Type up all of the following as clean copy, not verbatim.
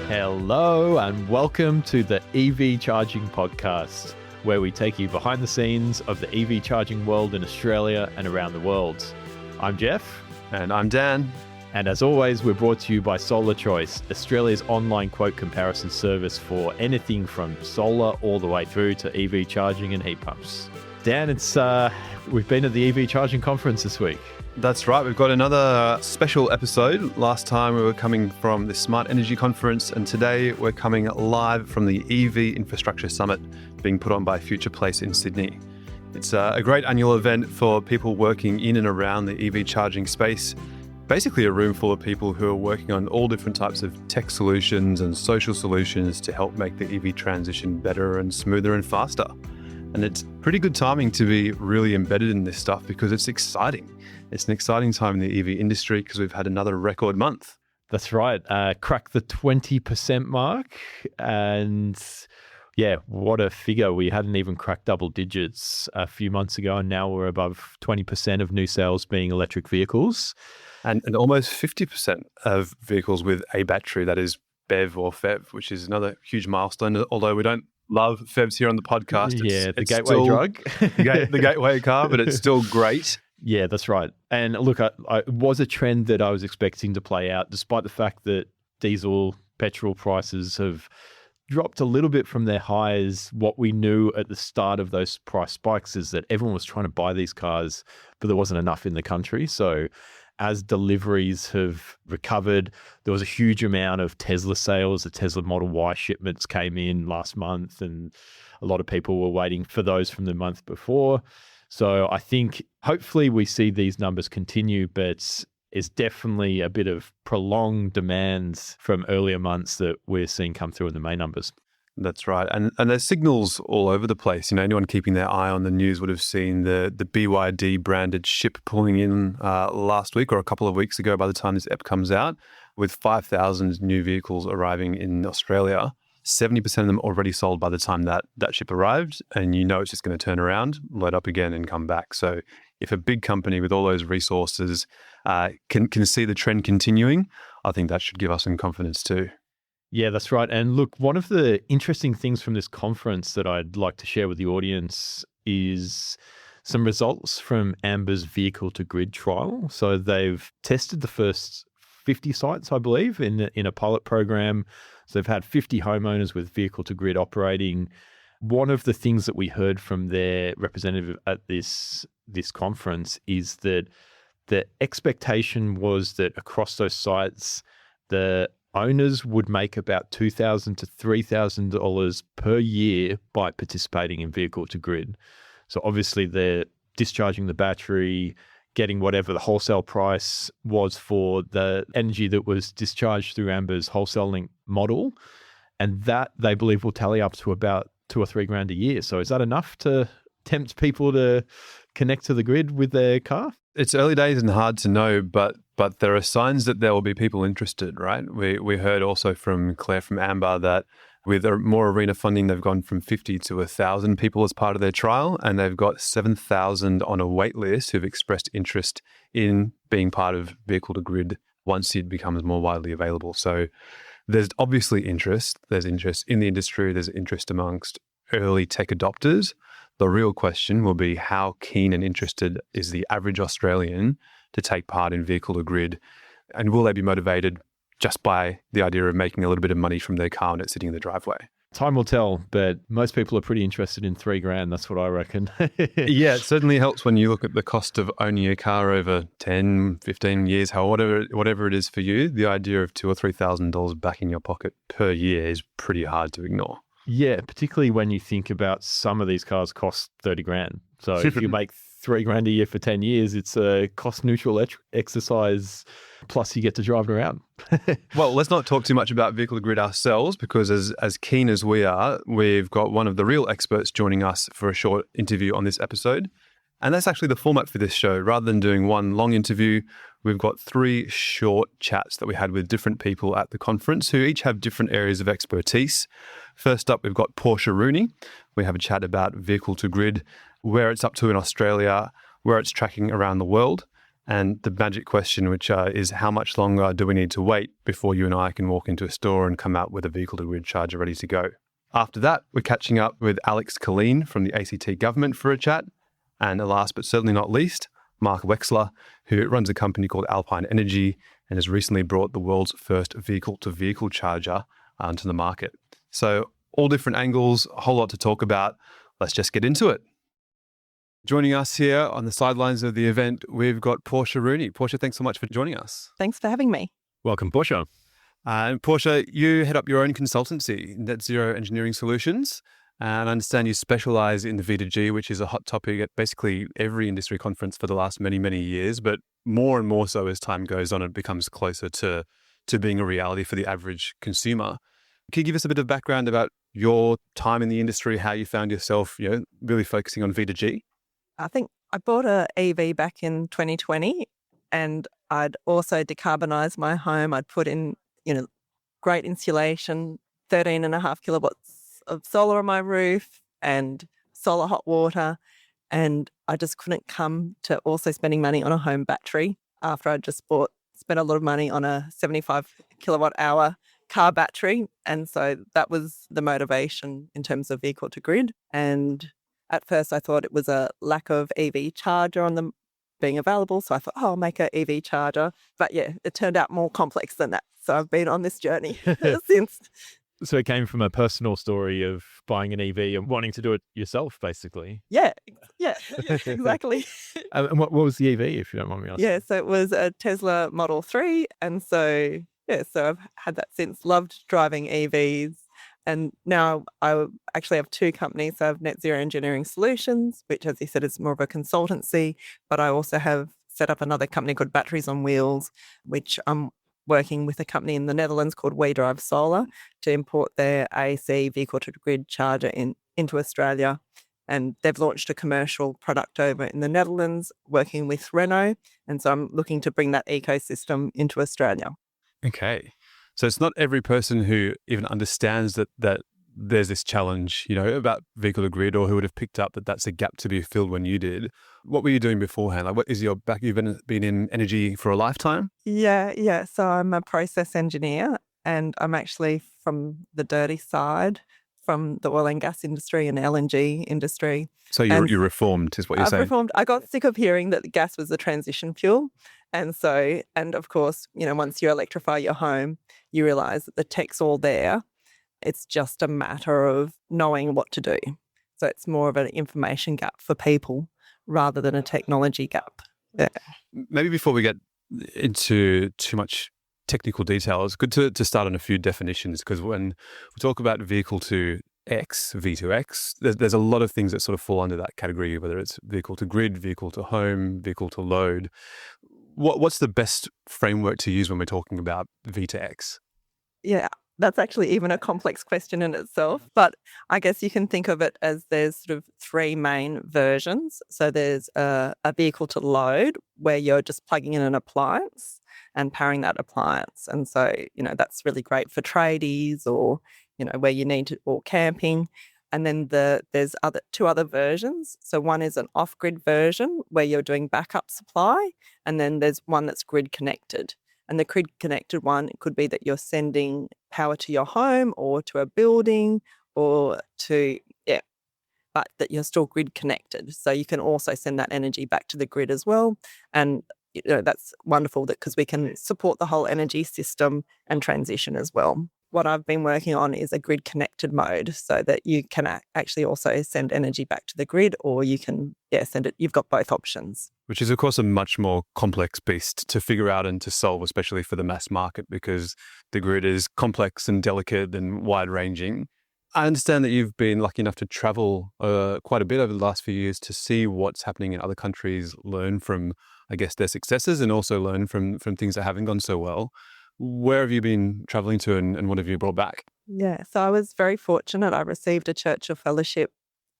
Hello and welcome to the EV Charging Podcast, where we take you behind the scenes of the EV charging world in Australia and around the world. I'm Jeff. And I'm Dan. And as always, we're brought to you by Solar Choice, Australia's online quote comparison service for anything from solar all the way through to EV charging and heat pumps. Dan, we've been at the EV charging conference this week. That's right. We've got another special episode. Last time we were coming from the Smart Energy Conference, and today we're coming live from the EV Infrastructure Summit being put on by Future Place in Sydney. It's a great annual event for people working in and around the EV charging space. Basically a room full of people who are working on all different types of tech solutions and social solutions to help make the EV transition better and smoother and faster. And it's pretty good timing to be really embedded in this stuff because it's exciting. It's an exciting time in the EV industry because we've had another record month. That's right. Cracked the 20% mark. And yeah, what a figure. We hadn't even cracked double digits a few months ago, and now we're above 20% of new sales being electric vehicles. And almost 50% of vehicles with a battery, that is BEV or FEV, which is another huge milestone. Although we don't love FEVs here on the podcast. Yeah, the gateway drug. the gateway car, but it's still great. Yeah, that's right. And look, it was a trend that I was expecting to play out, despite the fact that diesel, petrol prices have dropped a little bit from their highs. What we knew at the start of those price spikes is that everyone was trying to buy these cars, but there wasn't enough in the country. So as deliveries have recovered, there was a huge amount of Tesla sales. The Tesla Model Y shipments came in last month, and a lot of people were waiting for those from the month before. So I think hopefully we see these numbers continue, but it's definitely a bit of prolonged demand from earlier months that we're seeing come through in the May numbers. That's right. And there's signals all over the place. You know, anyone keeping their eye on the news would have seen the BYD branded ship pulling in last week or a couple of weeks ago by the time this ep comes out, with 5,000 new vehicles arriving in Australia. 70% of them already sold by the time that ship arrived. And you know it's just going to turn around, load up again and come back. So if a big company with all those resources can see the trend continuing, I think that should give us some confidence too. Yeah, that's right. And look, one of the interesting things from this conference that I'd like to share with the audience is some results from Amber's vehicle to grid trial. So they've tested the first 50 sites, I believe, in a pilot program. So they've had 50 homeowners with vehicle to grid operating. One of the things that we heard from their representative at this conference is that the expectation was that across those sites, the owners would make about $2,000 to $3,000 per year by participating in vehicle to grid. So obviously they're discharging the battery, getting whatever the wholesale price was for the energy that was discharged through Amber's wholesale link model. And that they believe will tally up to about $2,000 or $3,000 a year. So is that enough to tempt people to connect to the grid with their car? It's early days and hard to know, but there are signs that there will be people interested, right? We heard also from Claire from Amber that with more arena funding, they've gone from 50 to 1,000 people as part of their trial, and they've got 7,000 on a wait list who've expressed interest in being part of vehicle to grid once it becomes more widely available. So there's obviously interest. There's interest in the industry. There's interest amongst early tech adopters. The real question will be how keen and interested is the average Australian to take part in vehicle to grid, and will they be motivated just by the idea of making a little bit of money from their car when it's sitting in the driveway? Time will tell, but most people are pretty interested in $3,000. That's what I reckon. Yeah, it certainly helps when you look at the cost of owning a car over 10, 15 years, whatever it is for you. The idea of $2,000 or $3,000 back in your pocket per year is pretty hard to ignore. Yeah, particularly when you think about some of these cars cost $30,000. So if you make $3,000 a year for 10 years, it's a cost neutral exercise. Plus you get to drive it around. Well, let's not talk too much about vehicle to grid ourselves, because as keen as we are, we've got one of the real experts joining us for a short interview on this episode. And that's actually the format for this show. Rather than doing one long interview, we've got 3 short chats that we had with different people at the conference who each have different areas of expertise. First up, we've got Portia Rooney. We have a chat about vehicle to grid, where it's up to in Australia, where it's tracking around the world. and the magic question, which is how much longer do we need to wait before you and I can walk into a store and come out with a vehicle-to-grid charger ready to go? After that, we're catching up with Alex Colleen from the ACT government for a chat. And last but certainly not least, Mark Wexler, who runs a company called Alpine Energy and has recently brought the world's first vehicle-to-vehicle charger onto the market. So all different angles, a whole lot to talk about. Let's just get into it. Joining us here on the sidelines of the event, we've got Portia Rooney. Portia, thanks so much for joining us. Thanks for having me. Welcome, Portia. And Portia, you head up your own consultancy, Net Zero Engineering Solutions. And I understand you specialize in the V2G, which is a hot topic at basically every industry conference for the last many, many years, but more and more so as time goes on, it becomes closer to being a reality for the average consumer. Can you give us a bit of background about your time in the industry, how you found yourself, really focusing on V2G? I think I bought a EV back in 2020 and I'd also decarbonized my home. I'd put in, great insulation, 13.5 kilowatts of solar on my roof and solar hot water. And I just couldn't come to also spending money on a home battery after I just spent a lot of money on a 75 kilowatt hour car battery. And so that was the motivation in terms of vehicle to grid. And at first I thought it was a lack of EV charger on them being available. So I thought, I'll make an EV charger. But yeah, it turned out more complex than that. So I've been on this journey since. So it came from a personal story of buying an EV and wanting to do it yourself, basically. Yeah, exactly. And what was the EV, if you don't mind me asking? Yeah, so it was a Tesla Model 3. And so I've had that since, loved driving EVs. And now I actually have two companies. So I have Net Zero Engineering Solutions, which, as you said, is more of a consultancy. But I also have set up another company called Batteries on Wheels, which I'm working with a company in the Netherlands called We Drive Solar to import their AC vehicle-to-grid charger into Australia. And they've launched a commercial product over in the Netherlands, working with Renault. And so I'm looking to bring that ecosystem into Australia. Okay. So it's not every person who even understands that there's this challenge, about vehicle to grid, or who would have picked up that that's a gap to be filled when you did. What were you doing beforehand? Like, what is your back? You've been in energy for a lifetime? Yeah. So I'm a process engineer and I'm actually from the dirty side, from the oil and gas industry and LNG industry. So you're reformed, is what you're saying? I've reformed. I got sick of hearing that gas was the transition fuel. And of course, once you electrify your home, you realize that the tech's all there. It's just a matter of knowing what to do. So it's more of an information gap for people rather than a technology gap. Yeah. Maybe before we get into too much technical detail, it's good to start on a few definitions, because when we talk about vehicle to X, V2X, there's a lot of things that sort of fall under that category, whether it's vehicle to grid, vehicle to home, vehicle to load. What's the best framework to use when we're talking about V2X? Yeah, that's actually even a complex question in itself. But I guess you can think of it as there's sort of three main versions. So there's a vehicle to load, where you're just plugging in an appliance and powering that appliance. And so, that's really great for tradies or, where you need to, or camping. And then there's two other versions. So one is an off-grid version where you're doing backup supply, and then there's one that's grid connected. And the grid connected one, it could be that you're sending power to your home or to a building but that you're still grid connected. So you can also send that energy back to the grid as well. And that's wonderful because we can support the whole energy system and transition as well. What I've been working on is a grid connected mode, so that you can actually also send energy back to the grid, or you can send it. You've got both options. Which is, of course, a much more complex beast to figure out and to solve, especially for the mass market, because the grid is complex and delicate and wide-ranging. I understand that you've been lucky enough to travel quite a bit over the last few years to see what's happening in other countries, learn from, I guess, their successes, and also learn from things that haven't gone so well. Where have you been traveling to, and what have you brought back? Yeah, so I was very fortunate. I received a Churchill Fellowship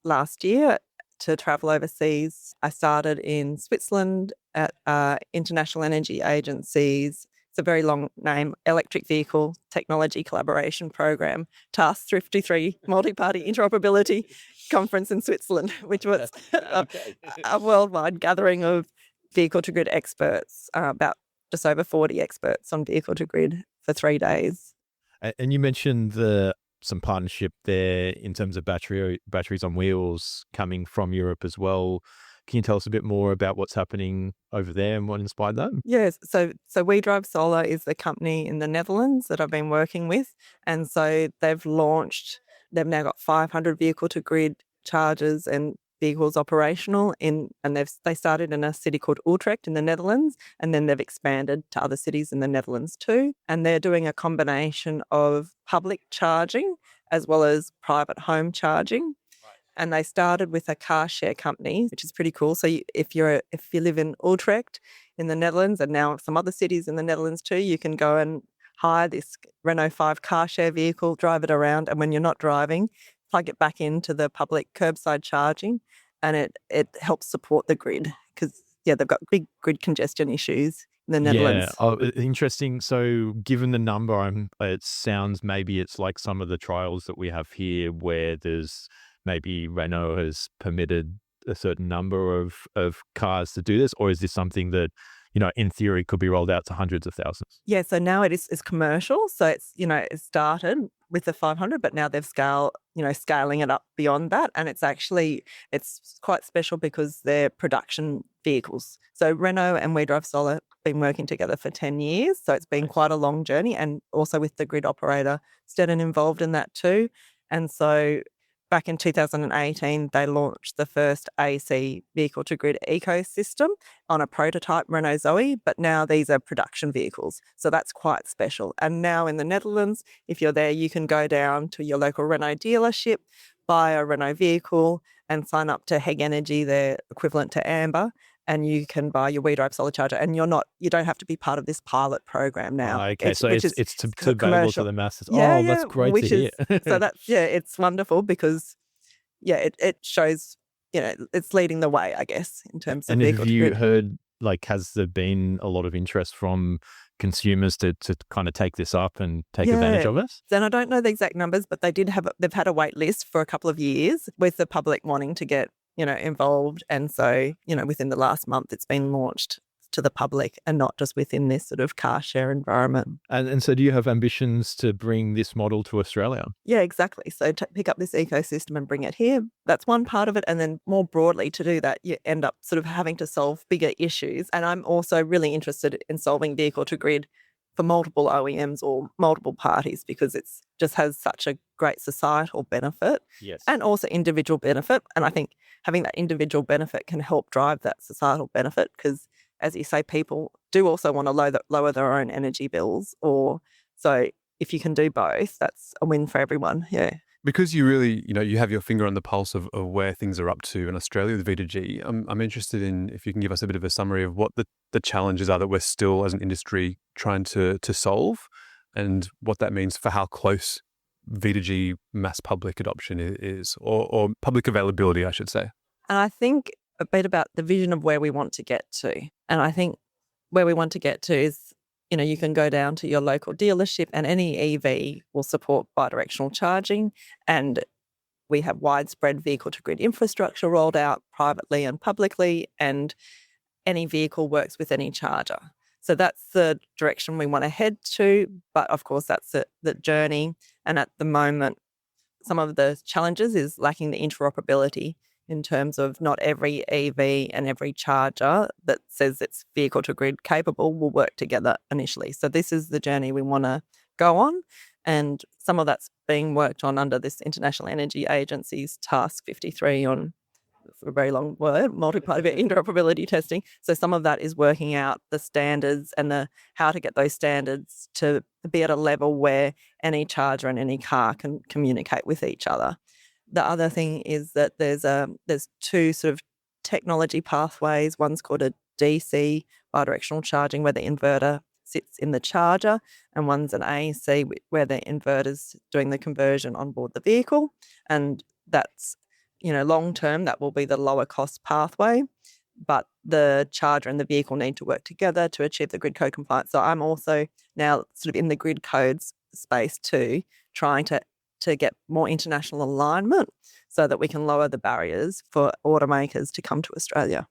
last year to travel overseas. I started in Switzerland at International Energy Agency's, it's a very long name, Electric Vehicle Technology Collaboration Program, Task 53 Multi-Party Interoperability Conference in Switzerland, which was a worldwide gathering of vehicle to grid experts, about just over 40 experts on vehicle to grid for 3 days. And you mentioned some partnership there in terms of batteries on wheels coming from Europe as well. Can you tell us a bit more about what's happening over there and what inspired that? Yes, so We Drive Solar is the company in the Netherlands that I've been working with, and so they've now got 500 vehicle to grid chargers and vehicles operational and they started in a city called Utrecht in the Netherlands, and then they've expanded to other cities in the Netherlands too. And they're doing a combination of public charging as well as private home charging. And they started with a car share company, which is pretty cool. So if you live in Utrecht in the Netherlands, and now some other cities in the Netherlands too, you can go and hire this Renault 5 car share vehicle, drive it around, and when you're not driving, plug it back into the public curbside charging, and it helps support the grid because, they've got big grid congestion issues in the Netherlands. Yeah, interesting. So given the number, it sounds maybe it's like some of the trials that we have here where there's maybe Renault has permitted a certain number of cars to do this, or is this something that, in theory could be rolled out to hundreds of thousands? Yeah, so now it's commercial. So it started with the 500, but now they've scaling it up beyond that. And it's quite special because they're production vehicles. So Renault and We Drive Solar have been working together for 10 years. So it's been quite a long journey, and also with the grid operator, Stedin, involved in that too. And so back in 2018, they launched the first AC vehicle to grid ecosystem on a prototype Renault Zoe, but now these are production vehicles. So that's quite special. And now in the Netherlands, if you're there, you can go down to your local Renault dealership, buy a Renault vehicle and sign up to Heg Energy, their equivalent to Amber, and you can buy your We Drive Solar charger, and you don't have to be part of this pilot program now. Okay, so it's available commercial to the masses. Yeah, that's great to hear. So it's wonderful because it shows it's leading the way, I guess, in terms of And vehicle have to you grid. heard, has there been a lot of interest from consumers to kind of take this up and take advantage of it? Then I don't know the exact numbers, but they've had a wait list for a couple of years with the public wanting to get involved. And so, within the last month, it's been launched to the public and not just within this sort of car share environment. And so do you have ambitions to bring this model to Australia? Yeah, exactly. So pick up this ecosystem and bring it here. That's one part of it. And then more broadly, to do that, you end up sort of having to solve bigger issues. And I'm also really interested in solving vehicle to grid for multiple OEMs or multiple parties, because it's just has such a great societal benefit. Yes. And also individual benefit. And I think having that individual benefit can help drive that societal benefit, because, as you say, people do also want to lower their own energy bills. So if you can do both, that's a win for everyone. Yeah. Because you really, you have your finger on the pulse of where things are up to in Australia with V2G. I'm interested in if you can give us a bit of a summary of what the challenges are that we're still as an industry trying to solve, and what that means for how close V2G mass public adoption is, or public availability, I should say. And I think a bit about the vision of where we want to get to. And I think where we want to get to is, you can go down to your local dealership, and any EV will support bidirectional charging. And we have widespread vehicle to grid infrastructure rolled out privately and publicly, and any vehicle works with any charger. So that's the direction we want to head to. But of course, that's the journey. And at the moment, some of the challenges is lacking the interoperability, in terms of not every EV and every charger that says it's vehicle to grid capable will work together initially. So this is the journey we want to go on. And some of that's being worked on under this International Energy Agency's Task 53 on, for a very long word, multi-party interoperability testing. So some of that is working out the standards and how to get those standards to be at a level where any charger and any car can communicate with each other. The other thing is that there's two sort of technology pathways. One's called a DC, bidirectional charging, where the inverter sits in the charger, and one's an AC, where the inverter's doing the conversion on board the vehicle. And that's, long term, that will be the lower cost pathway. But the charger and the vehicle need to work together to achieve the grid code compliance. So I'm also now sort of in the grid codes space too, trying to get more international alignment so that we can lower the barriers for automakers to come to Australia.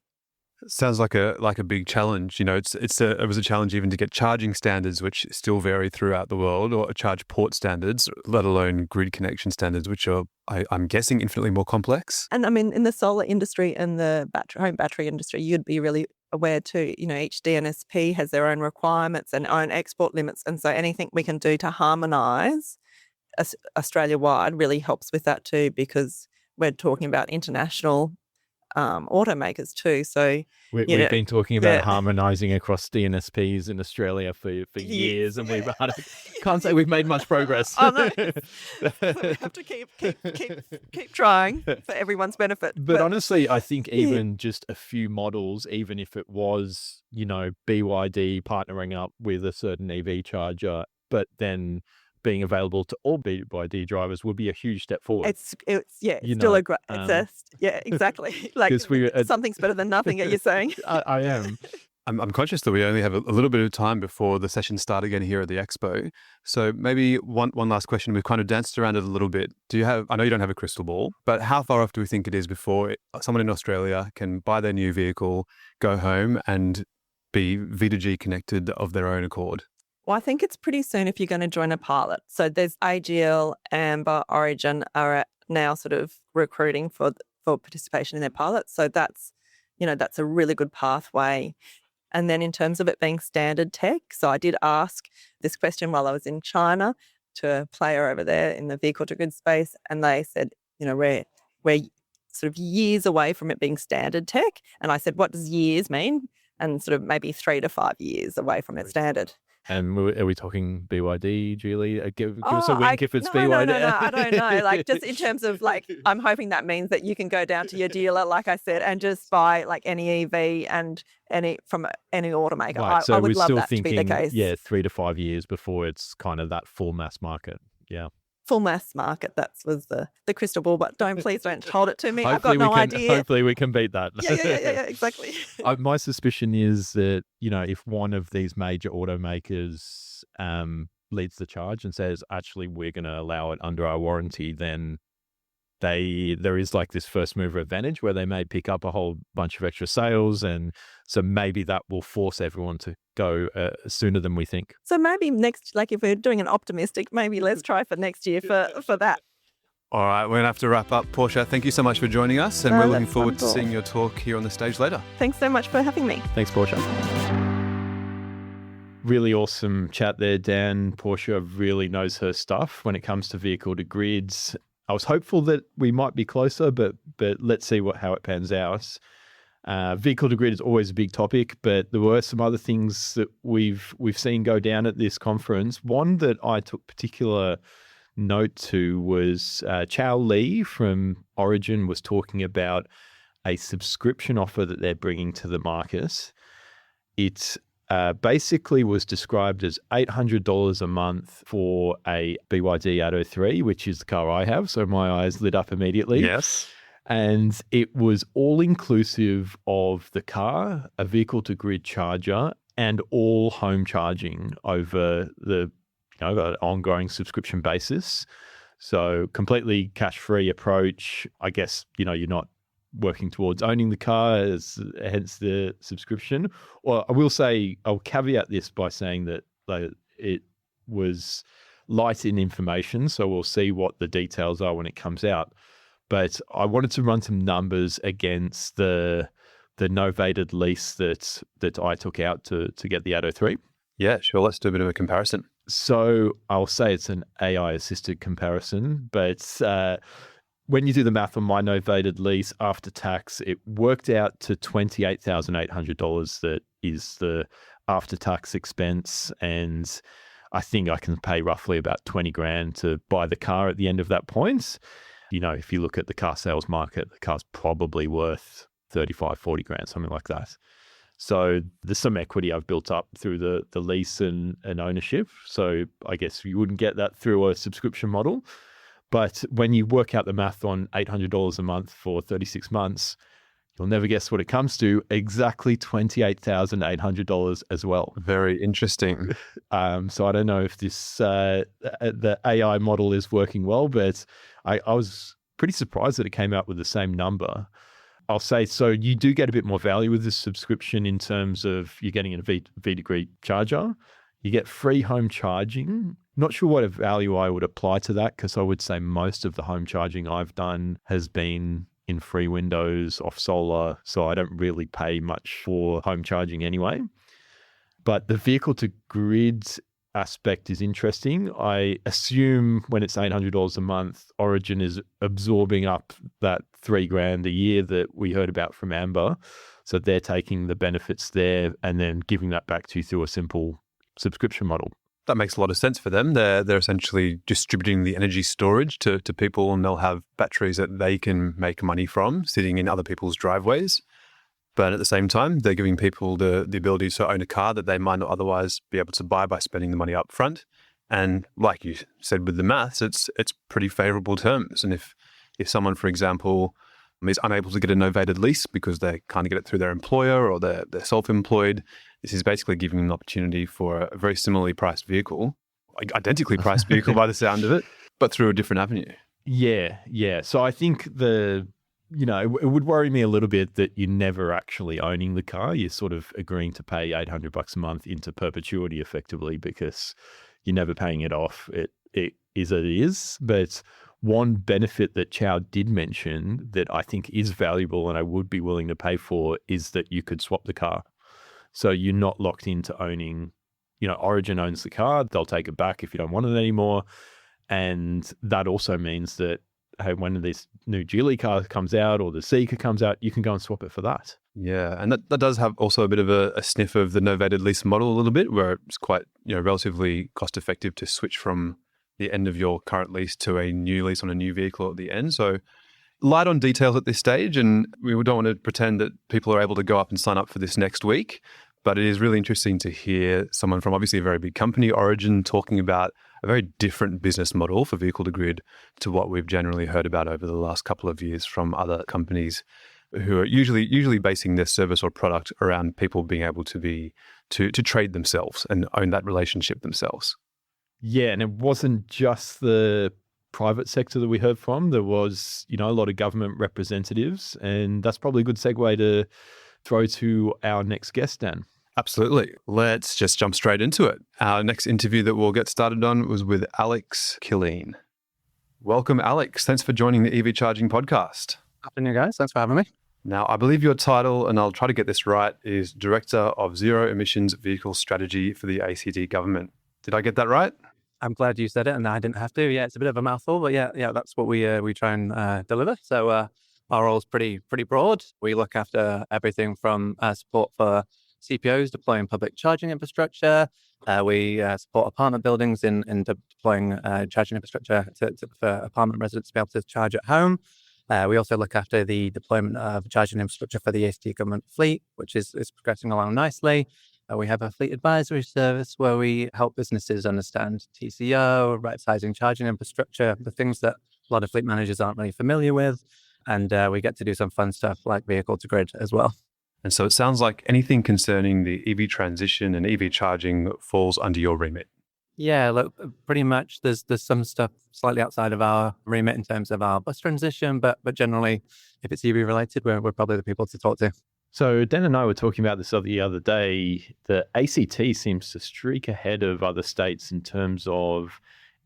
Sounds like a big challenge. It was a challenge even to get charging standards, which still vary throughout the world, or charge port standards, let alone grid connection standards, which are, I'm guessing, infinitely more complex. And I mean, in the solar industry and the home battery industry, you'd be really aware too, each DNSP has their own requirements and own export limits. And so anything we can do to harmonise Australia-wide really helps with that too, because we're talking about international automakers too. So we've been talking about harmonising across DNSPs in Australia for years, and can't say we've made much progress. Oh, no. We have to keep trying for everyone's benefit. But honestly, I think even just a few models, even if it was, BYD partnering up with a certain EV charger, but then being available to all BYD drivers would be a huge step forward. It's still a great, exactly. Like something's better than nothing, are you saying? I am. I'm conscious that we only have a little bit of time before the session start again here at the Expo. So maybe one last question. We've kind of danced around it a little bit. I know you don't have a crystal ball, but how far off do we think it is before someone in Australia can buy their new vehicle, go home and be V2G connected of their own accord? Well, I think it's pretty soon if you're going to join a pilot. So there's AGL, Amber, Origin are now sort of recruiting for participation in their pilots. So that's a really good pathway. And then in terms of it being standard tech, so I did ask this question while I was in China to a player over there in the vehicle to grid space, and they said, we're sort of years away from it being standard tech. And I said, what does years mean? And sort of maybe 3 to 5 years away from it standard. And are we talking BYD, Julie? Give us a wink if it's BYD. No, I don't know. Like, just in terms of I'm hoping that means that you can go down to your dealer, like I said, and just buy any EV and from any automaker. Right, so I would we're love still that thinking, to be the case. Yeah, 3 to 5 years before it's kind of that full mass market. Yeah. Full mass market. That was the crystal ball, but please don't hold it to me. I've got no idea. Hopefully we can beat that. Yeah, exactly. My suspicion is that, if one of these major automakers leads the charge and says, actually, we're going to allow it under our warranty, then there is like this first mover advantage where they may pick up a whole bunch of extra sales. And so maybe that will force everyone to go sooner than we think. So maybe if we're doing an optimistic, maybe let's try for next year for that. All right, we're going to have to wrap up. Portia, thank you so much for joining us, and we're looking forward to seeing your talk here on the stage later. Thanks so much for having me. Thanks, Portia. Really awesome chat there, Dan. Portia really knows her stuff when it comes to vehicle to grids. I was hopeful that we might be closer, but let's see how it pans out. Vehicle to grid is always a big topic, but there were some other things that we've seen go down at this conference. One that I took particular note to was Chow Lee from Origin was talking about a subscription offer that they're bringing to the market. It basically was described as $800 a month for a BYD Atto 3, which is the car I have. So my eyes lit up immediately. Yes. And it was all inclusive of the car, a vehicle to grid charger, and all home charging over the ongoing subscription basis. So completely cash-free approach. I guess, you're not working towards owning the car, hence the subscription. Or I will say, I'll caveat this by saying that it was light in information, so we'll see what the details are when it comes out. But I wanted to run some numbers against the novated lease that I took out to get the Atto 3. Yeah, sure. Let's do a bit of a comparison. So I'll say it's an AI-assisted comparison, but when you do the math on my novated lease after tax, it worked out to $28,800. That is the after-tax expense, and I think I can pay roughly about $20,000 to buy the car at the end of that point. If you look at the car sales market, the car's probably worth $35,000-$40,000, something like that. So there's some equity I've built up through the lease and ownership. So I guess you wouldn't get that through a subscription model. But when you work out the math on $800 a month for 36 months, you'll never guess what it comes to, exactly $28,800 as well. Very interesting. So I don't know if the AI model is working well, but I was pretty surprised that it came out with the same number. I'll say, so you do get a bit more value with this subscription in terms of you're getting a V2G charger. You get free home charging. Not sure what value I would apply to that, because I would say most of the home charging I've done has been in free windows off solar. So I don't really pay much for home charging anyway. But the vehicle to grid aspect is interesting. I assume when it's $800 a month, Origin is absorbing up that $3,000 a year that we heard about from Amber. So they're taking the benefits there and then giving that back to you through a simple subscription model. That makes a lot of sense for them. They're essentially distributing the energy storage to people, and they'll have batteries that they can make money from sitting in other people's driveways. But at the same time, they're giving people the ability to own a car that they might not otherwise be able to buy by spending the money up front. And like you said with the maths, it's pretty favorable terms. And if someone, for example, is unable to get a novated lease because they can't get it through their employer or they're self-employed, this is basically giving them an opportunity for a very similarly priced vehicle, identically priced vehicle by the sound of it, but through a different avenue. Yeah. So I think it would worry me a little bit that you're never actually owning the car. You're sort of agreeing to pay $800 a month into perpetuity effectively because you're never paying it off. It is. But one benefit that Chow did mention that I think is valuable and I would be willing to pay for is that you could swap the car. So you're not locked into owning, Origin owns the car. They'll take it back if you don't want it anymore. And that also means that, hey, when this new Geely car comes out or the Seeker comes out, you can go and swap it for that. Yeah, and that does have also a bit of a sniff of the novated lease model a little bit, where it's quite relatively cost effective to switch from the end of your current lease to a new lease on a new vehicle at the end. So light on details at this stage, and we don't want to pretend that people are able to go up and sign up for this next week. But it is really interesting to hear someone from obviously a very big company, Origin, talking about a very different business model for vehicle to grid to what we've generally heard about over the last couple of years from other companies who are usually basing their service or product around people being able to trade themselves and own that relationship themselves. Yeah, and it wasn't just the private sector that we heard from. There was, a lot of government representatives, and that's probably a good segue to throw to our next guest, Dan. Absolutely. Let's just jump straight into it. Our next interview that we'll get started on was with Alex Killeen. Welcome, Alex. Thanks for joining the EV Charging Podcast. Afternoon, guys. Thanks for having me. Now, I believe your title, and I'll try to get this right, is Director of Zero Emissions Vehicle Strategy for the ACT Government. Did I get that right? I'm glad you said it and I didn't have to. Yeah, it's a bit of a mouthful, but yeah, that's what we try and deliver. So our role's pretty broad. We look after everything from support for CPOs deploying public charging infrastructure. We support apartment buildings in deploying charging infrastructure for apartment residents to be able to charge at home. We also look after the deployment of charging infrastructure for the ACT government fleet, which is progressing along nicely. We have a fleet advisory service where we help businesses understand TCO, right-sizing charging infrastructure, the things that a lot of fleet managers aren't really familiar with. And we get to do some fun stuff like vehicle to grid as well. And so it sounds like anything concerning the EV transition and EV charging falls under your remit. Yeah, look, pretty much there's some stuff slightly outside of our remit in terms of our bus transition, but generally, if it's EV related, we're probably the people to talk to. So Dan and I were talking about this the other day. The ACT seems to streak ahead of other states in terms of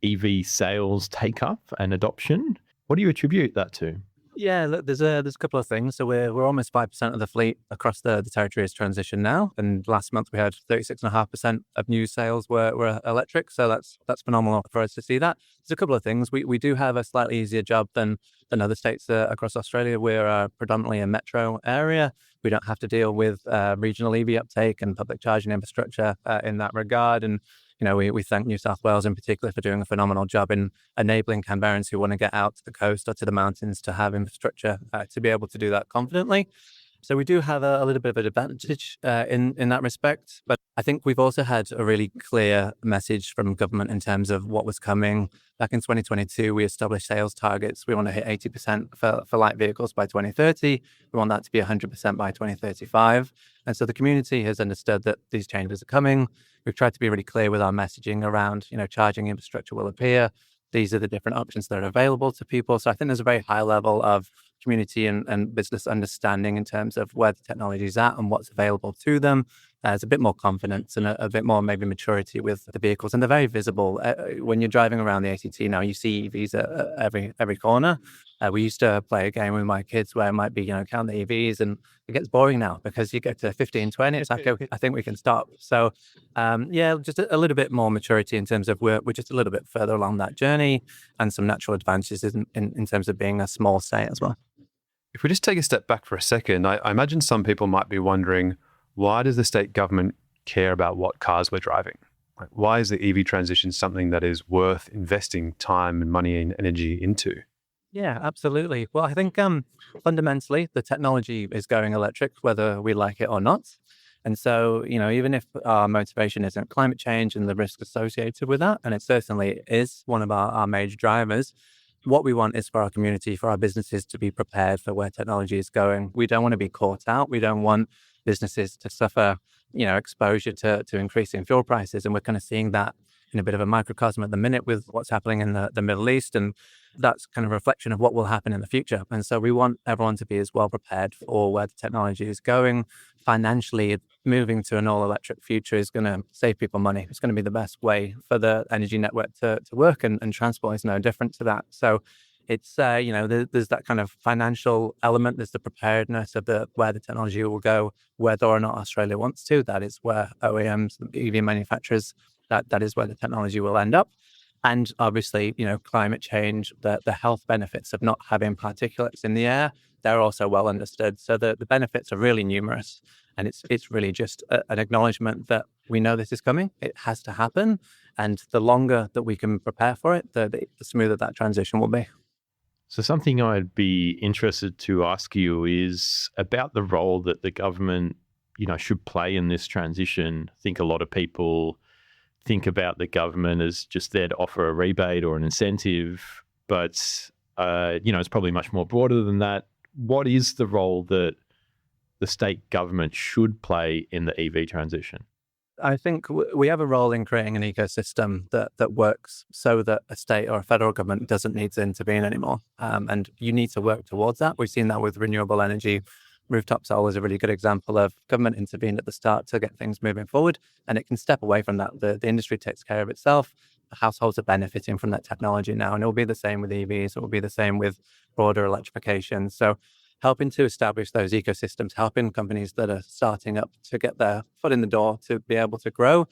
EV sales take-up and adoption. What do you attribute that to? Yeah, look, there's a couple of things. So we're almost 5% of the fleet across the territory is transitioned now. And last month we had 36.5% of new sales were electric. So that's phenomenal for us to see that. There's a couple of things. We do have a slightly easier job than other states across Australia. We're predominantly a metro area. We don't have to deal with regional EV uptake and public charging infrastructure in that regard. And we thank New South Wales in particular for doing a phenomenal job in enabling Canberrans who want to get out to the coast or to the mountains to have infrastructure to be able to do that confidently. So we do have a little bit of an advantage in that respect. But I think we've also had a really clear message from government in terms of what was coming. Back in 2022, we established sales targets. We want to hit 80% for light vehicles by 2030. We want that to be 100% by 2035. And so the community has understood that these changes are coming. We've tried to be really clear with our messaging around, charging infrastructure will appear. These are the different options that are available to people. So I think there's a very high level of community and business understanding in terms of where the technology is at and what's available to them. There's a bit more confidence and a bit more maybe maturity with the vehicles, and they're very visible. When you're driving around the ACT now, you see EVs at every corner. We used to play a game with my kids where it might be, count the EVs, and it gets boring now because you get to 15, 20, it's like, okay, I think we can stop. So, just a little bit more maturity in terms of we're just a little bit further along that journey, and some natural advantages in terms of being a small state as well. If we just take a step back for a second, I imagine some people might be wondering, why does the state government care about what cars we're driving? Like, why is the EV transition something that is worth investing time and money and energy into? Yeah, absolutely. Well, I think fundamentally the technology is going electric, whether we like it or not. And so, even if our motivation isn't climate change and the risk associated with that, and it certainly is one of our major drivers, what we want is for our community, for our businesses to be prepared for where technology is going. We don't want to be caught out. We don't want businesses to suffer, exposure to increasing fuel prices. And we're kind of seeing that in a bit of a microcosm at the minute with what's happening in the Middle East. And that's kind of a reflection of what will happen in the future. And so we want everyone to be as well prepared for where the technology is going. Financially, moving to an all-electric future is going to save people money. It's going to be the best way for the energy network to work, and transport is no different to that. So it's, there's that kind of financial element. There's the preparedness of where the technology will go, whether or not Australia wants to. That is where OEMs, the EV manufacturers, that is where the technology will end up. And obviously, climate change, the health benefits of not having particulates in the air, they're also well understood. So the benefits are really numerous. And it's really just an acknowledgement that we know this is coming. It has to happen. And the longer that we can prepare for it, the smoother that transition will be. So something I'd be interested to ask you is about the role that the government, should play in this transition. I think a lot of people think about the government as just there to offer a rebate or an incentive, but it's probably much more broader than that. What is the role that the state government should play in the EV transition? I think we have a role in creating an ecosystem that works so that a state or a federal government doesn't need to intervene anymore. And you need to work towards that. We've seen that with renewable energy. Rooftop solar is a really good example of government intervened at the start to get things moving forward, and it can step away from that. The industry takes care of itself. The households are benefiting from that technology now, and it will be the same with EVs. It will be the same with broader electrification. So helping to establish those ecosystems, helping companies that are starting up to get their foot in the door to be able to grow.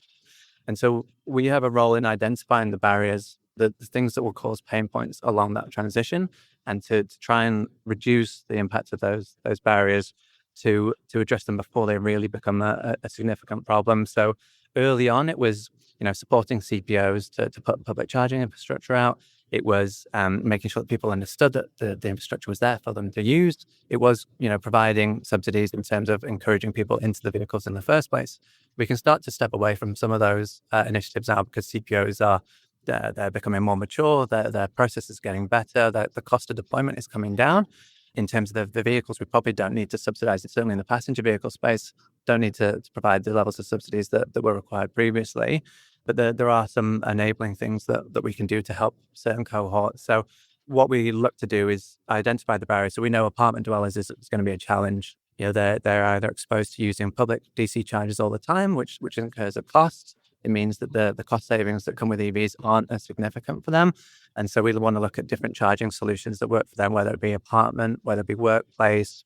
And so we have a role in identifying the barriers, the things that will cause pain points along that transition, and to try and reduce the impact of those barriers to address them before they really become a significant problem. So early on, it was supporting CPOs to put public charging infrastructure out. It was making sure that people understood that the infrastructure was there for them to use. It was providing subsidies in terms of encouraging people into the vehicles in the first place. We can start to step away from some of those initiatives now because CPOs are they're becoming more mature, their process is getting better, the cost of deployment is coming down. In terms of the vehicles, we probably don't need to subsidize it, certainly in the passenger vehicle space, don't need to provide the levels of subsidies that were required previously. But there are some enabling things that we can do to help certain cohorts. So what we look to do is identify the barriers. So we know apartment dwellers is going to be a challenge. They're either exposed to using public DC chargers all the time, which incurs a cost. It means that the cost savings that come with EVs aren't as significant for them. And so we want to look at different charging solutions that work for them, whether it be apartment, whether it be workplace,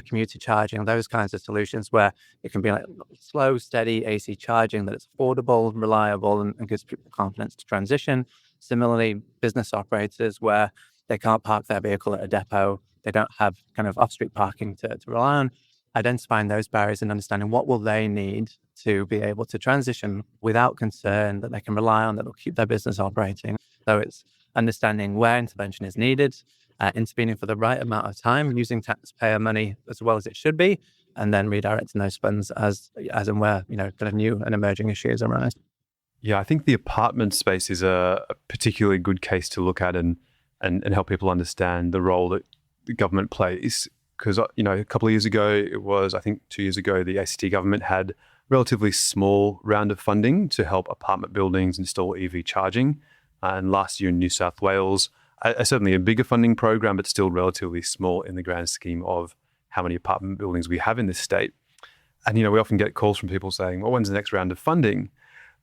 commuter charging, those kinds of solutions where it can be like slow, steady AC charging, that it's affordable, reliable, and gives people confidence to transition. Similarly, business operators where they can't park their vehicle at a depot, they don't have kind of off-street parking to rely on. Identifying those barriers and understanding what will they need to be able to transition without concern, that they can rely on, that will keep their business operating. So it's understanding where intervention is needed, intervening for the right amount of time, using taxpayer money as well as it should be, and then redirecting those funds as and where kind of new and emerging issues arise. Yeah, I think the apartment space is a particularly good case to look at and help people understand the role that the government plays. Because, a couple of years ago, it was, I think 2 years ago, the ACT government had a relatively small round of funding to help apartment buildings install EV charging. And last year in New South Wales, certainly a bigger funding program, but still relatively small in the grand scheme of how many apartment buildings we have in this state. And, we often get calls from people saying, well, when's the next round of funding?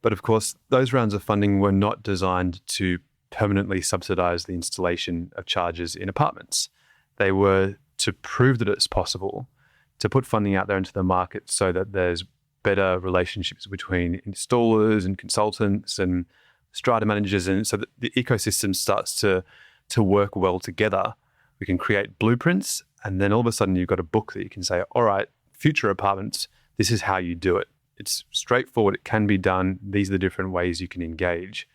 But of course, those rounds of funding were not designed to permanently subsidize the installation of chargers in apartments. They were to prove that it's possible to put funding out there into the market so that there's better relationships between installers and consultants and strata managers, and so that the ecosystem starts to work well together. We can create blueprints, and then all of a sudden you've got a book that you can say, all right, future apartments, this is how you do it. It's straightforward. It can be done. These are the different ways you can engage.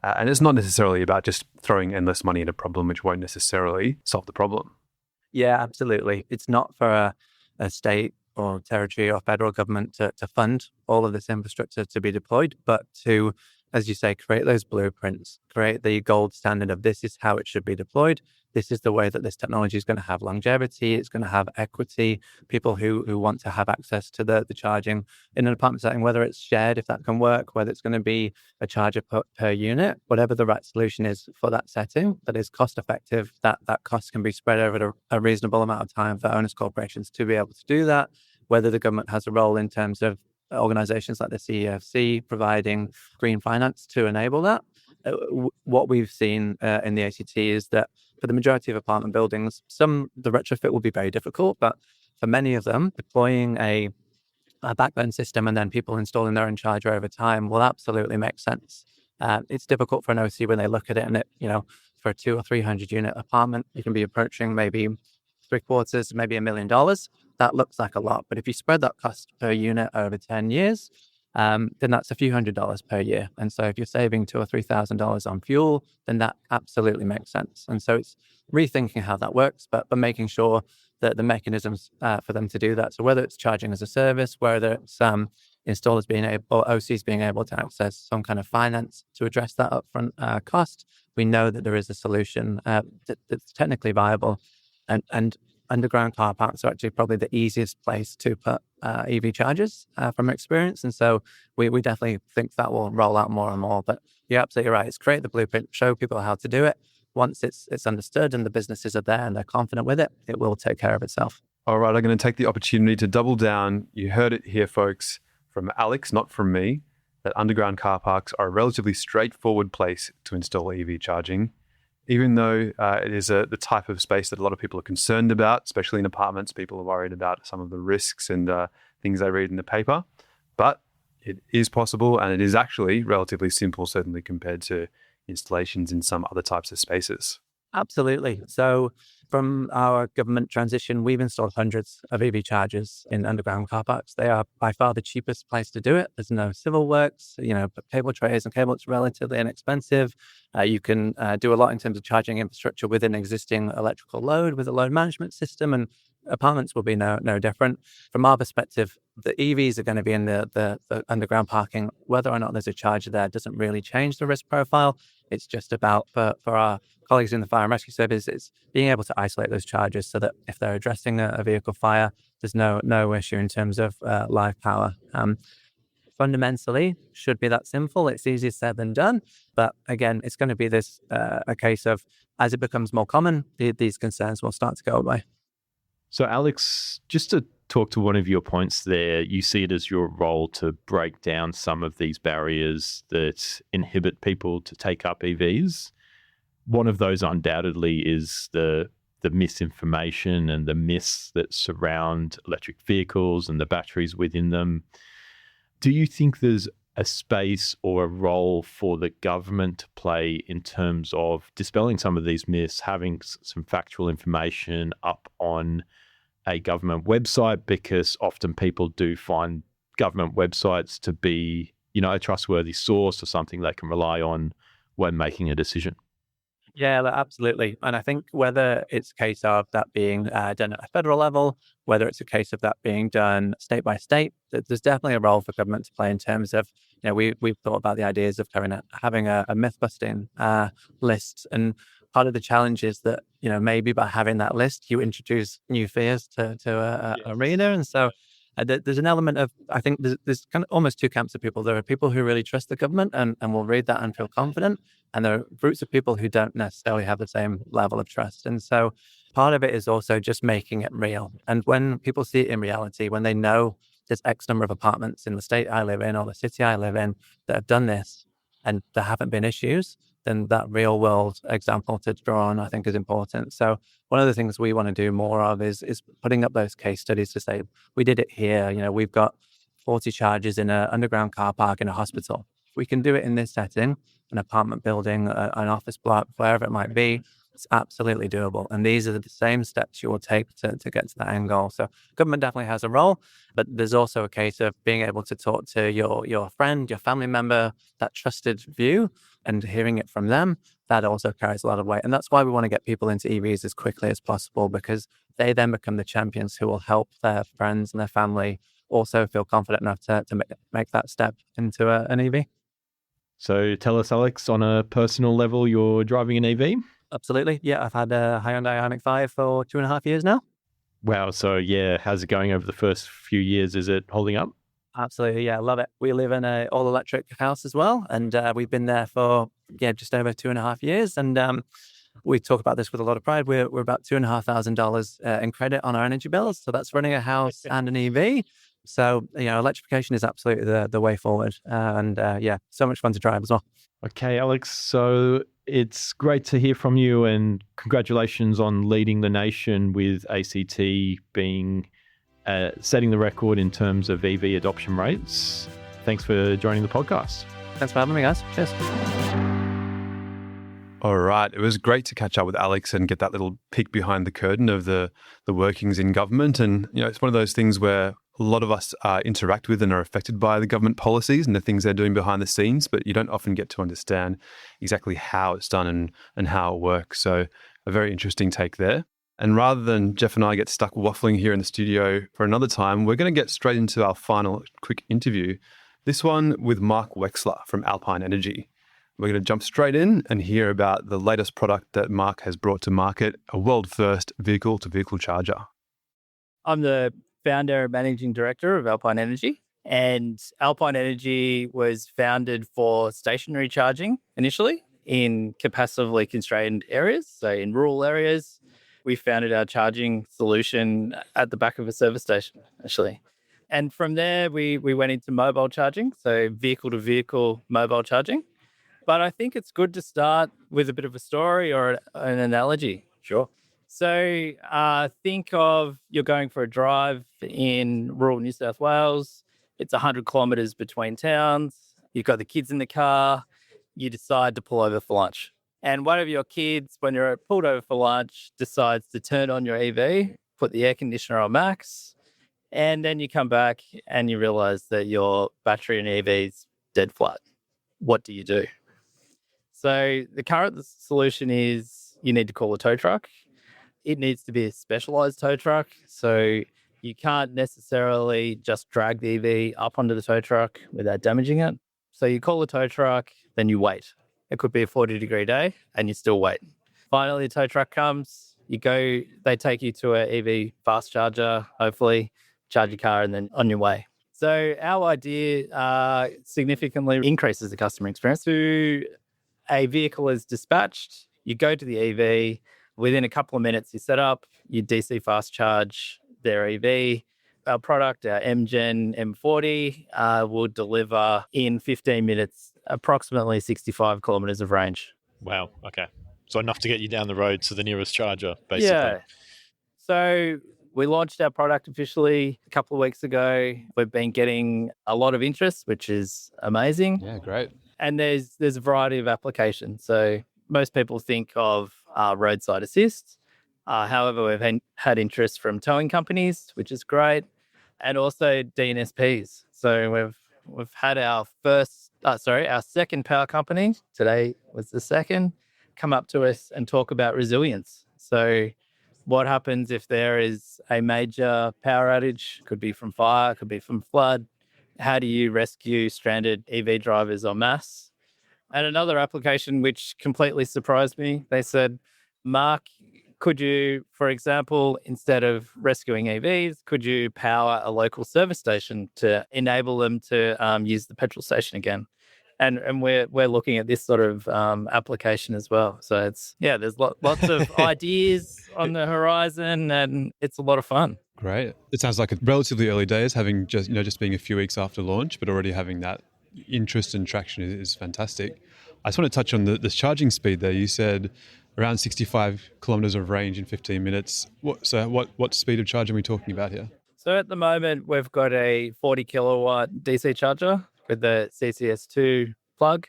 And it's not necessarily about just throwing endless money at a problem, which won't necessarily solve the problem. Yeah, absolutely. It's not for a state or territory or federal government to fund all of this infrastructure to be deployed, but to, as you say, create those blueprints, create the gold standard of this is how it should be deployed. This is the way that this technology is going to have longevity. It's going to have equity. People who want to have access to the charging in an apartment setting, whether it's shared, if that can work, whether it's going to be a charger per unit, whatever the right solution is for that setting that is cost effective, that cost can be spread over a reasonable amount of time for owners corporations to be able to do that. Whether the government has a role in terms of organizations like the CEFC providing green finance to enable that. What we've seen in the ACT is that for the majority of apartment buildings, the retrofit will be very difficult, but for many of them, deploying a backbone system and then people installing their own charger over time will absolutely make sense. It's difficult for an OC when they look at it, and for a 200 or 300 unit apartment, you can be approaching maybe $750,000, maybe $1 million. That looks like a lot, but if you spread that cost per unit over 10 years, then that's a few $100s per year. And so if you're saving $2,000 or $3,000 on fuel, then that absolutely makes sense. And so it's rethinking how that works, but making sure that the mechanisms for them to do that. So whether it's charging as a service, whether it's installers being able, or OCs being able to access some kind of finance to address that upfront cost, we know that there is a solution that's technically viable. And underground car parks are actually probably the easiest place to put EV chargers from experience. And so we definitely think that will roll out more and more. But you're absolutely right. It's create the blueprint, show people how to do it. Once it's understood and the businesses are there and they're confident with it, it will take care of itself. All right, I'm going to take the opportunity to double down. You heard it here, folks, from Alex, not from me, that underground car parks are a relatively straightforward place to install EV charging. Even though it is the type of space that a lot of people are concerned about, especially in apartments, people are worried about some of the risks and things they read in the paper. But it is possible, and it is actually relatively simple, certainly compared to installations in some other types of spaces. Absolutely. So from our government transition, we've installed hundreds of EV chargers in underground car parks. They are by far the cheapest place to do it. There's no civil works, cable trays and cable. It's relatively inexpensive. You can do a lot in terms of charging infrastructure within existing electrical load with a load management system, and apartments will be no different. From our perspective, the EVs are going to be in the underground parking. Whether or not there's a charger there doesn't really change the risk profile. It's just about, for our colleagues in the fire and rescue service, it's being able to isolate those chargers so that if they're addressing a vehicle fire, there's no issue in terms of live power. Fundamentally, should be that simple. It's easier said than done. But again, it's going to be this a case of, as it becomes more common, these concerns will start to go away. So Alex, just to talk to one of your points there, you see it as your role to break down some of these barriers that inhibit people to take up EVs. One of those undoubtedly is the misinformation and the myths that surround electric vehicles and the batteries within them. Do you think there's a space or a role for the government to play in terms of dispelling some of these myths, having some factual information up on a government website? Because often people do find government websites to be, a trustworthy source or something they can rely on when making a decision. Yeah, absolutely. And I think whether it's a case of that being done at a federal level, whether it's a case of that being done state by state, there's definitely a role for government to play in terms of, we've thought about the ideas of having a myth-busting list. And part of the challenge is that, maybe by having that list, you introduce new fears to a arena. And so There's an element of, I think there's kind of almost two camps of people. There are people who really trust the government and will read that and feel confident. And there are groups of people who don't necessarily have the same level of trust. And so part of it is also just making it real. And when people see it in reality, when they know there's X number of apartments in the state I live in or the city I live in that have done this and there haven't been issues, then that real world example to draw on, I think, is important. So one of the things we want to do more of is putting up those case studies to say, we did it here. We've got 40 charges in an underground car park in a hospital. If we can do it in this setting, an apartment building, an office block, wherever it might be, it's absolutely doable. And these are the same steps you will take to get to that end goal. So government definitely has a role, but there's also a case of being able to talk to your friend, your family member, that trusted view, and hearing it from them. That also carries a lot of weight. And that's why we want to get people into EVs as quickly as possible, because they then become the champions who will help their friends and their family also feel confident enough to make that step into an EV. So tell us, Alex, on a personal level, you're driving an EV? Absolutely. Yeah, I've had a Hyundai Ioniq 5 for 2.5 years now. Wow. So yeah, how's it going over the first few years? Is it holding up? Absolutely. Yeah, I love it. We live in an all-electric house as well. And we've been there for, just over 2.5 years. And we talk about this with a lot of pride. We're about $2,500 in credit on our energy bills. So that's running a house and an EV. So, electrification is absolutely the way forward. So much fun to drive as well. Okay, Alex. So it's great to hear from you, and congratulations on leading the nation with ACT being setting the record in terms of EV adoption rates. Thanks for joining the podcast. Thanks for having me, guys. Cheers. All right. It was great to catch up with Alex and get that little peek behind the curtain of the workings in government. And, it's one of those things where a lot of us interact with and are affected by the government policies and the things they're doing behind the scenes, but you don't often get to understand exactly how it's done and how it works. So a very interesting take there. And rather than Jeff and I get stuck waffling here in the studio for another time, we're going to get straight into our final quick interview. This one with Mark Wexler from Alpine Energy. We're going to jump straight in and hear about the latest product that Mark has brought to market, a world-first vehicle-to-vehicle charger. I'm the founder and managing director of Alpine Energy. And Alpine Energy was founded for stationary charging initially in capacitively constrained areas. So in rural areas, we founded our charging solution at the back of a service station, actually. And from there, we went into mobile charging, so vehicle-to-vehicle mobile charging. But I think it's good to start with a bit of a story or an analogy. Sure. So think of you're going for a drive in rural New South Wales. It's 100 kilometres between towns. You've got the kids in the car. You decide to pull over for lunch. And one of your kids, when you're pulled over for lunch, decides to turn on your EV, put the air conditioner on max, and then you come back and you realise that your battery in EV is dead flat. What do you do? So the current solution is you need to call a tow truck. It needs to be a specialized tow truck. So you can't necessarily just drag the EV up onto the tow truck without damaging it. So you call a tow truck, then you wait. It could be a 40-degree day and you still wait. Finally, the tow truck comes, they take you to an EV fast charger, hopefully, charge your car and then on your way. So our idea significantly increases the customer experience. To a vehicle is dispatched, you go to the EV, within a couple of minutes you set up, you DC fast charge their EV. Our product, our MGen M40, will deliver in 15 minutes approximately 65 kilometres of range. Wow. Okay. So enough to get you down the road to the nearest charger, basically. Yeah. So we launched our product officially a couple of weeks ago. We've been getting a lot of interest, which is amazing. Yeah, great. And there's a variety of applications. So most people think of roadside assist. However, we've had interest from towing companies, which is great, and also DNSPs. So we've had our second power company, today was the second, come up to us and talk about resilience. So what happens if there is a major power outage? Could be from fire, could be from flood. How do you rescue stranded EV drivers en masse? And another application which completely surprised me, they said, Mark, could you, for example, instead of rescuing EVs, could you power a local service station to enable them to use the petrol station again? And we're looking at this sort of application as well. So there's lots of ideas on the horizon, and it's a lot of fun. Great. It sounds like it's relatively early days, having just being a few weeks after launch, but already having that interest and traction is fantastic. I just want to touch on the charging speed there. You said around 65 kilometers of range in 15 minutes. What speed of charge are we talking about here? So at the moment, we've got a 40 kilowatt DC charger with the CCS2 plug.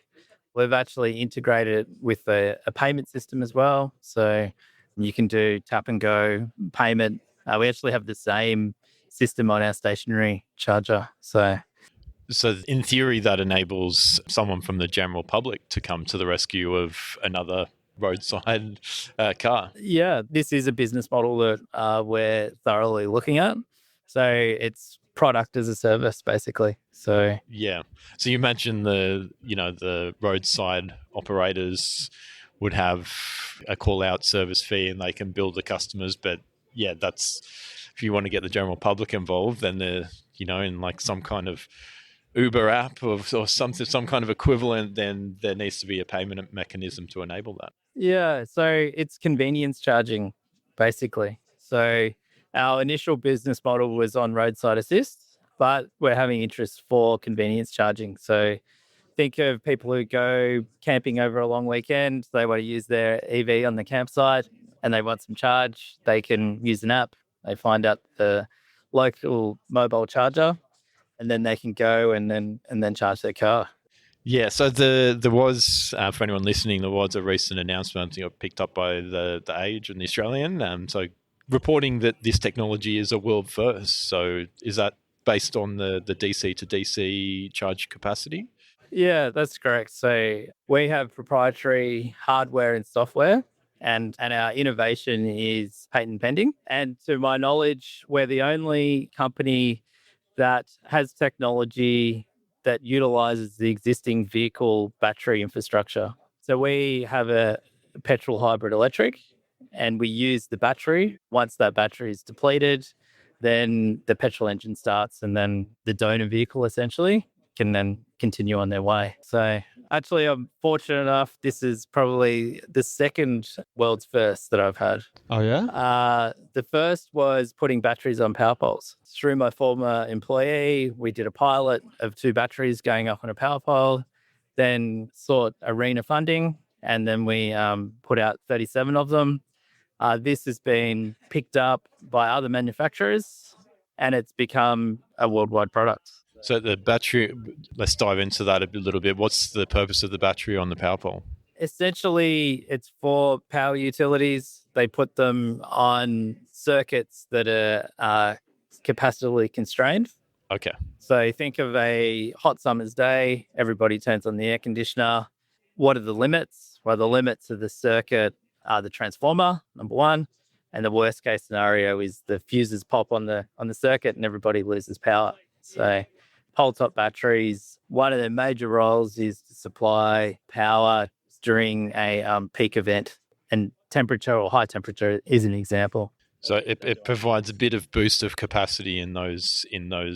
We've actually integrated it with a payment system as well. So you can do tap and go payment. We actually have the same system on our stationary charger. So in theory, that enables someone from the general public to come to the rescue of another roadside car. yeah, this is a business model that we're thoroughly looking at. So it's product as a service, basically. So Yeah. So you mentioned the roadside operators would have a call out service fee and they can bill the customers. But yeah, that's if you want to get the general public involved, then they're, in like some kind of Uber app or something, some kind of equivalent, then there needs to be a payment mechanism to enable that. yeah, so it's convenience charging, basically. So our initial business model was on roadside assist, but we're having interest for convenience charging. So think of people who go camping over a long weekend. They want to use their EV on the campsite and they want some charge. They can use an app. They find out the local mobile charger and then they can go and then charge their car. Yeah, so there was, for anyone listening, there was a recent announcement, I think it picked up by the Age and the Australian, so reporting that this technology is a world first. So is that based on the DC to DC charge capacity? Yeah, that's correct. So we have proprietary hardware and software, and our innovation is patent pending. And to my knowledge, we're the only company that has technology that utilizes the existing vehicle battery infrastructure. So we have a petrol hybrid electric, and we use the battery. Once that battery is depleted, then the petrol engine starts, and then the donor vehicle essentially can then continue on their way. So actually, I'm fortunate enough, this is probably the second world's first that I've had. Oh, yeah? The first was putting batteries on power poles. Through my former employee, we did a pilot of 2 batteries going up on a power pole, then sought arena funding, and then we put out 37 of them. This has been picked up by other manufacturers, and it's become a worldwide product. So the battery, let's dive into that a little bit. What's the purpose of the battery on the power pole? Essentially, it's for power utilities. They put them on circuits that are capacitively constrained. Okay. So think of a hot summer's day, everybody turns on the air conditioner. What are the limits? Well, the limits of the circuit are the transformer, number one. And the worst case scenario is the fuses pop on the circuit and everybody loses power. So pole top batteries, one of their major roles is to supply power during a peak event, and temperature or high temperature is an example. So it provides a bit of boost of capacity in those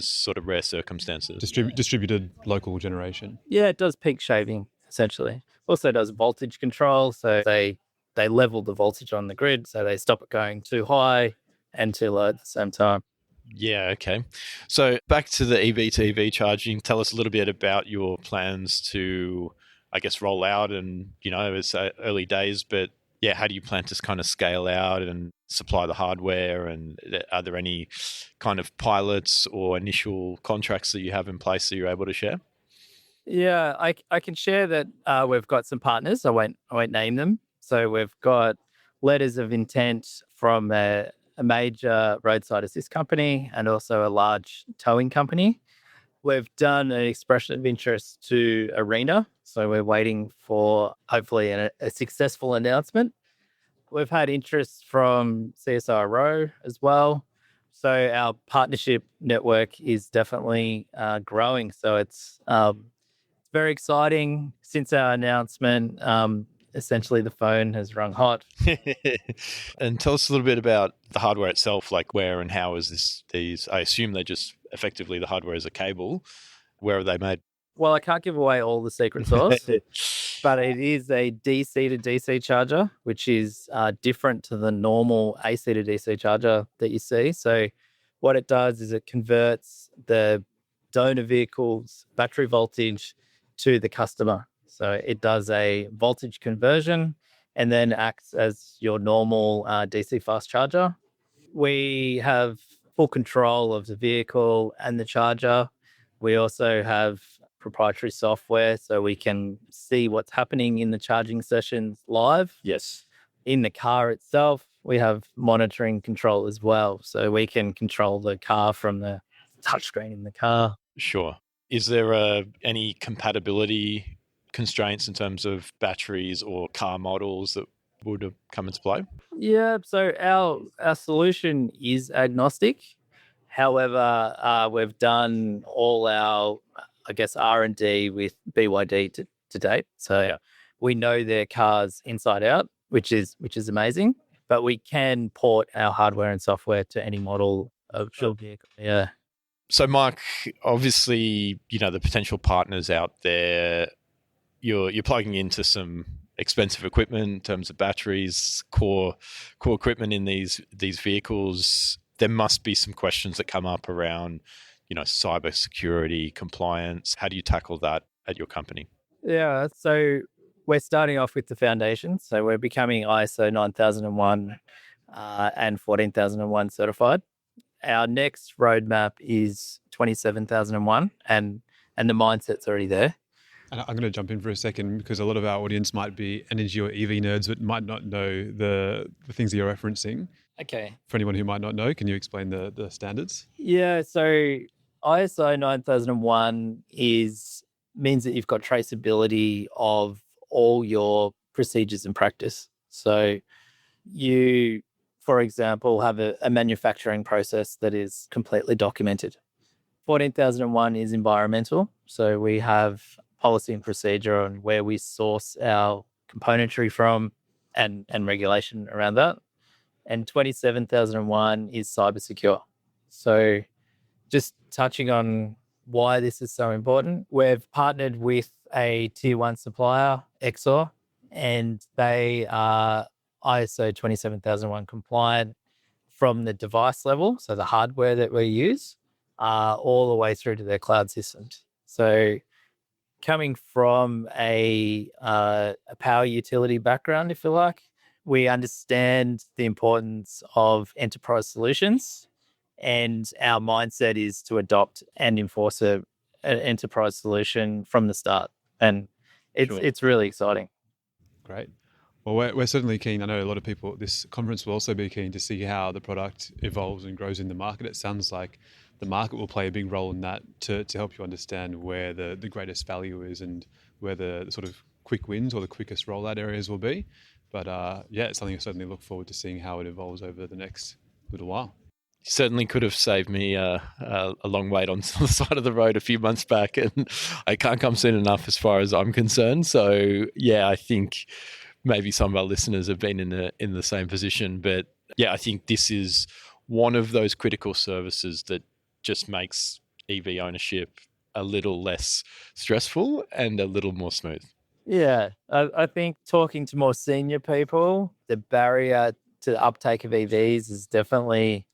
sort of rare circumstances. Distributed local generation. Yeah, it does peak shaving, essentially. Also does voltage control. So they level the voltage on the grid, so they stop it going too high and too low at the same time. Yeah, okay. So back to the EV to EV charging, tell us a little bit about your plans to, I guess, roll out and, it's early days, but yeah, how do you plan to kind of scale out and supply the hardware? And are there any kind of pilots or initial contracts that you have in place that you're able to share? Yeah, I can share that we've got some partners. I won't name them. So we've got letters of intent from a major roadside assist company and also a large towing company. We've done an expression of interest to Arena, so we're waiting for hopefully a successful announcement. We've had interest from CSIRO as well. So our partnership network is definitely growing. So it's very exciting. Since our announcement, essentially the phone has rung hot. And tell us a little bit about the hardware itself, like where and how is these, I assume they're just effectively the hardware is a cable. Where are they made? Well, I can't give away all the secret sauce, but it is a DC to DC charger, which is different to the normal AC to DC charger that you see. So what it does is it converts the donor vehicle's battery voltage to the customer. So it does a voltage conversion and then acts as your normal DC fast charger. We have full control of the vehicle and the charger. We also have proprietary software so we can see what's happening in the charging sessions live. Yes. In the car itself, we have monitoring control as well. So we can control the car from the touchscreen in the car. Sure. Is there any compatibility constraints in terms of batteries or car models that would have come into play? Yeah, so our solution is agnostic. However, we've done all our, I guess, R&D with BYD to date. So we know their cars inside out, which is amazing. But we can port our hardware and software to any model of vehicle. Yeah. So, Mike, obviously, the potential partners out there, you're plugging into some expensive equipment in terms of batteries, core equipment in these vehicles. There must be some questions that come up around, cybersecurity, compliance. How do you tackle that at your company? Yeah, so we're starting off with the foundation. So we're becoming ISO 9001 and 14001 certified. Our next roadmap is 27001 and the mindset's already there. And I'm going to jump in for a second because a lot of our audience might be energy or EV nerds but might not know the things that you're referencing. Okay. For anyone who might not know, can you explain the standards? Yeah, so ISO 9001 means that you've got traceability of all your procedures and practice. So you, for example, have a manufacturing process that is completely documented. 14001 is environmental. So we have policy and procedure on where we source our componentry from and regulation around that. And 27001 is cyber secure. So just touching on why this is so important, we've partnered with a tier 1 supplier, Exor, and they are ISO 27001 compliant from the device level, so the hardware that we use, all the way through to their cloud systems. So coming from a power utility background, if you like, we understand the importance of enterprise solutions, and our mindset is to adopt and enforce an enterprise solution from the start. And it's really exciting. Great. Well, we're certainly keen. I know a lot of people at this conference will also be keen to see how the product evolves and grows in the market. It sounds like the market will play a big role in that to help you understand where the greatest value is and where the sort of quick wins or the quickest rollout areas will be. But it's something I certainly look forward to seeing how it evolves over the next little while. Certainly could have saved me a long wait on the side of the road a few months back, and I can't come soon enough as far as I'm concerned. So I think maybe some of our listeners have been in the same position, but I think this is one of those critical services that just makes EV ownership a little less stressful and a little more smooth. Yeah, I think talking to more senior people, the barrier to the uptake of EVs is definitely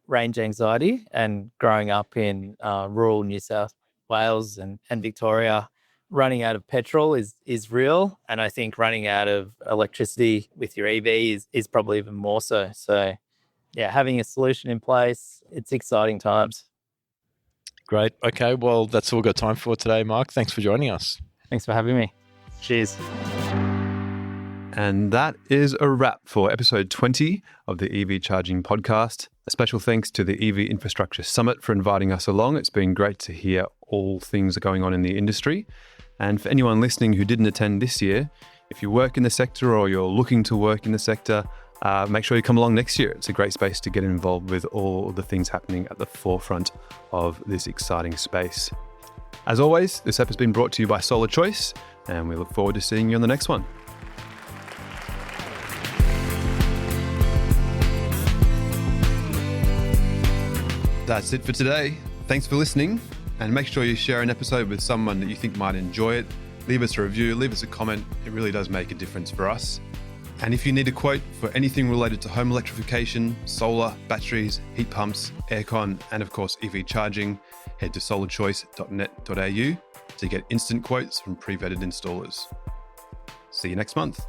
range anxiety, and growing up in rural New South Wales and Victoria, running out of petrol is real. And I think running out of electricity with your EV is probably even more so. So having a solution in place, it's exciting times. Great. Okay, well, that's all we've got time for today, Mark. Thanks for joining us. Thanks for having me. Cheers. And that is a wrap for episode 20 of the EV Charging Podcast. A special thanks to the EV Infrastructure Summit for inviting us along. It's been great to hear all things going on in the industry. And for anyone listening who didn't attend this year, if you work in the sector or you're looking to work in the sector, make sure you come along next year. It's a great space to get involved with all the things happening at the forefront of this exciting space. As always, this app has been brought to you by Solar Choice, and we look forward to seeing you on the next one. That's it for today. Thanks for listening, and make sure you share an episode with someone that you think might enjoy it. Leave us a review, leave us a comment. It really does make a difference for us. And if you need a quote for anything related to home electrification, solar, batteries, heat pumps, aircon, and of course EV charging, head to solarchoice.net.au to get instant quotes from pre-vetted installers. See you next month.